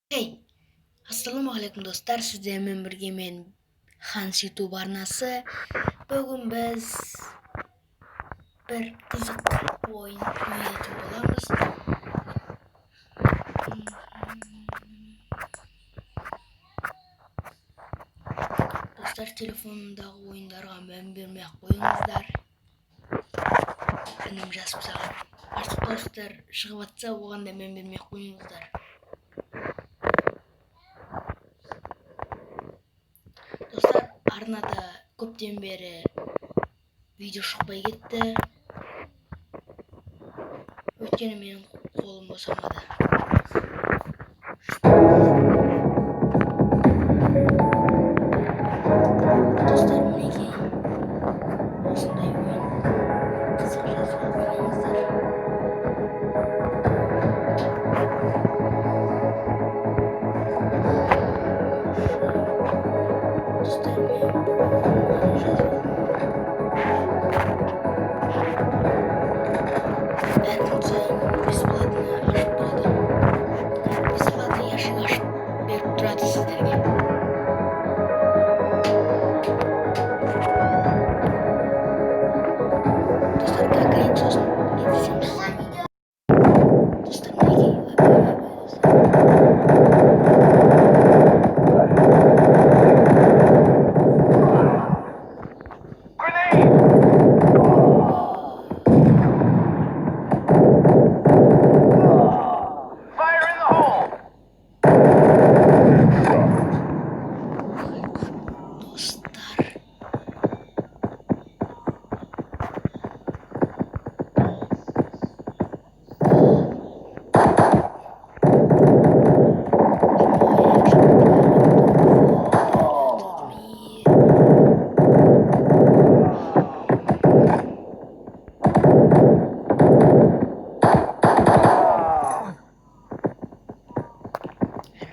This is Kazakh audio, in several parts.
Hey, assalomu alaykum do'stlar. Sizlar bilan birga men Hans YouTube arnasi. Bugun biz bir qiziq o'yin o'ynayotgan bo'lamiz. Do'stlar, telefondagi o'yinlarga men bermay qo'yingizlar. Benim jasib sağlam. Artık do'stlar shiqyapsa, o'g'anda men bermay qo'yingizlar. Do'stlar, arnada ko'pdan beri video chiqmay ketdi. O'tgani mening qo'lim bo'samadi. Do'stlar, nega shunday o'yin qiziq joyda o'ynaymizlar? Do'stlar, men bесплатно ochib turadi. Bесплатно yashik ochib berib turadi sizlarga. Do'stlar, как говорится, всем do'stlar, nega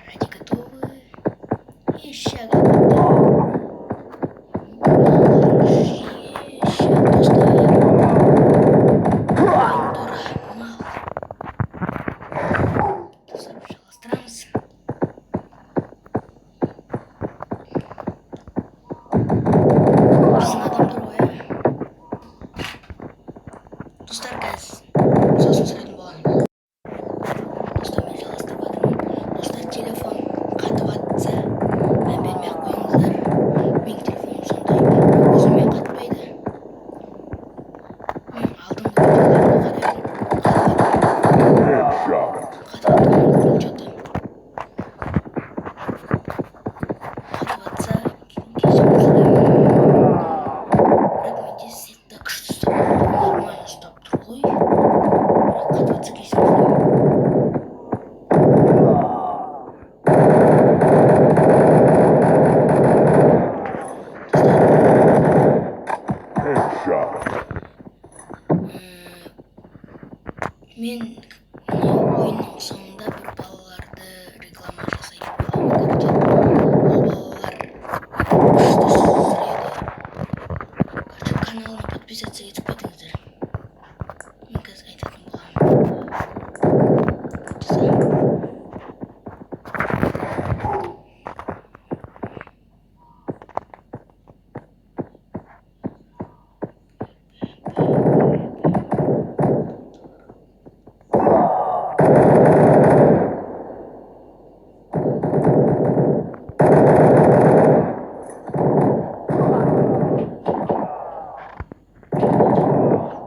ради готовы и шагать. Dostlar, gaz so'zini so'radim bo'laman. Do'stlar, men jalashtirmadim. Do'stlar, telefon qatyapsa, men bermay qo'yingizlar. Mening telefonim shunday, o'zimga qatmaydi. Men oldingi videolarni qatyapsa, kechirim so'rayman. Biroq menga setda kuchli stop, normal stop turg'uy. Biroq qatyapsa kechirim men o'yinning sonunda bir bolalarni reklama jasaylik bo'laman. Короче, bolalar kuchli suzlaydi. Короче, kanalga подписаться etib ketingizlar. Men hozir aytadigan bo'laman.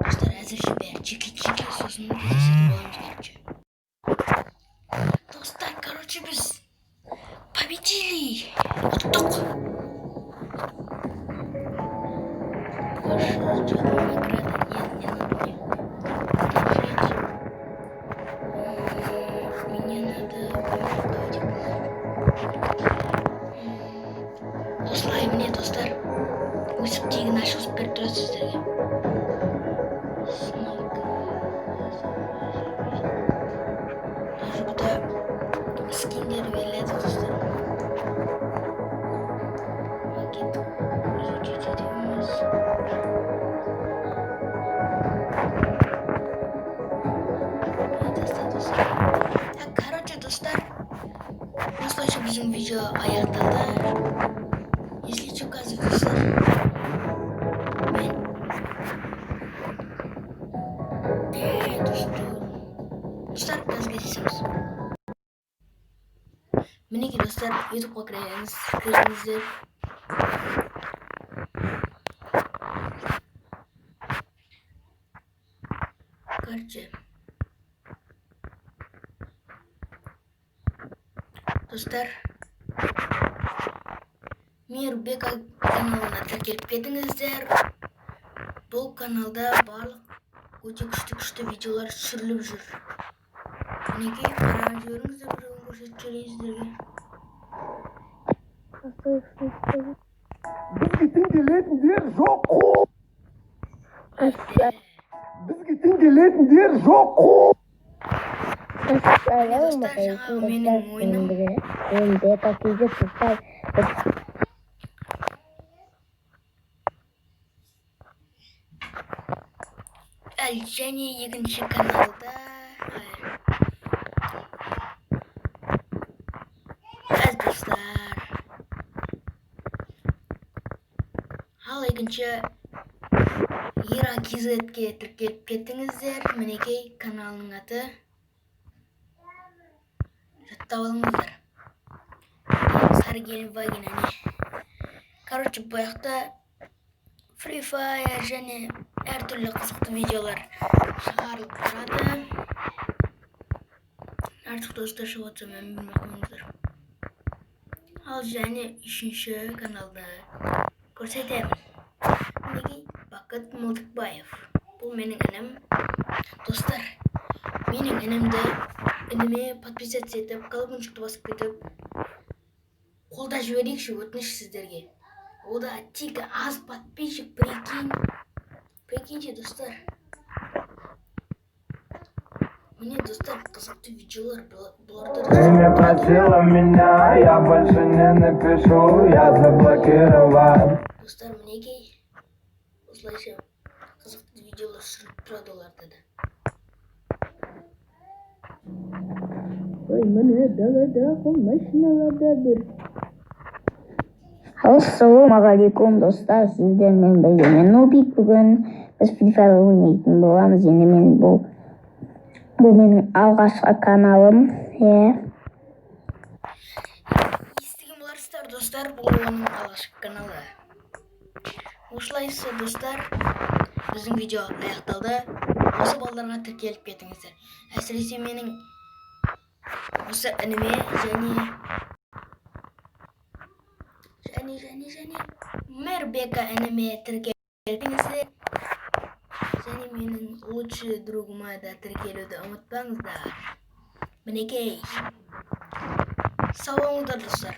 Do'stlar, hozircha chiki so'zini eslatib olamiz, короче. Do'stlar, короче, biz победили. Yutuq. Больше награды нет, не надо мне держать. Мне надо давайте осылай міне достар, өсіп тегін ашық беріп тұрады сіздерге. Даже бұда скиндер беріледі достар. Короче, достар, bizim video аяқталды. Если что, қазір достар, мен достар қазір кездесеміз. Мінекей достар, ютубқа кіріңіздер. Короче, достар, Мейірбек каналына тіркеліп кетіңіздер. Бұл каналда барлық өте күшті видеолар түсіріліп жүр. Мінекей қарап жіберіңіздер, біреуін көрсетіп жіберейін сіздерге. Бізге теңделетіндер жоқ қой. Бізге теңделетіндер жоқ қой. Достар, жаңағы менің ойыным. Және екінші каналда достар. Ал екінші Ира KZ'ге тіркеліп кеттіңіздер. Мінекей каналының аты. Жаттап алыңыздар. Саргелін Вагина не. Короче, бұл жақта Free Fire және әртүрлі қызықты видеолар шығарылып тұрады. Артық достар шығып отырса мен білмеймін. Ал және үшінші каналда көрсетемін. Мінекей Бақыт Молдықбаев. Бұл менің інім. Достар, менің ініме подписаться етіп, колокольчикті басып кетіп, қолда жіберейікші, өтініш сіздерге. Ода тек аз подписчик, прикиньте, достар. Мне, достар, қызықты видеолар бұларда Ты не просила меня, я больше не напишу, я заблокировал. Достар, мінекей осылайша қызықты видеолар түсіріп тұрады оларда да. Ой, міне даладағы машиналарда бір. Ассалаумағалейкум достар, сіздермен бірге мен Нобик. Бүгін біз Free Fire ойнайтын боламыз. Енді мен бұл менің алғашқы каналым. Естіген боларсыздар достар, бұл оның алғашқы каналы. Осылайша достар, біздің видео аяқталды. Осы балаларға тіркеліп кетіңіздер. Әсіресе менің осы ініме және Мейірбека ініме тіркеліңіздер. Және менің лучший другыма да тіркелуді ұмытпаңыздар. Мінекей. Сау болыңыздар достар.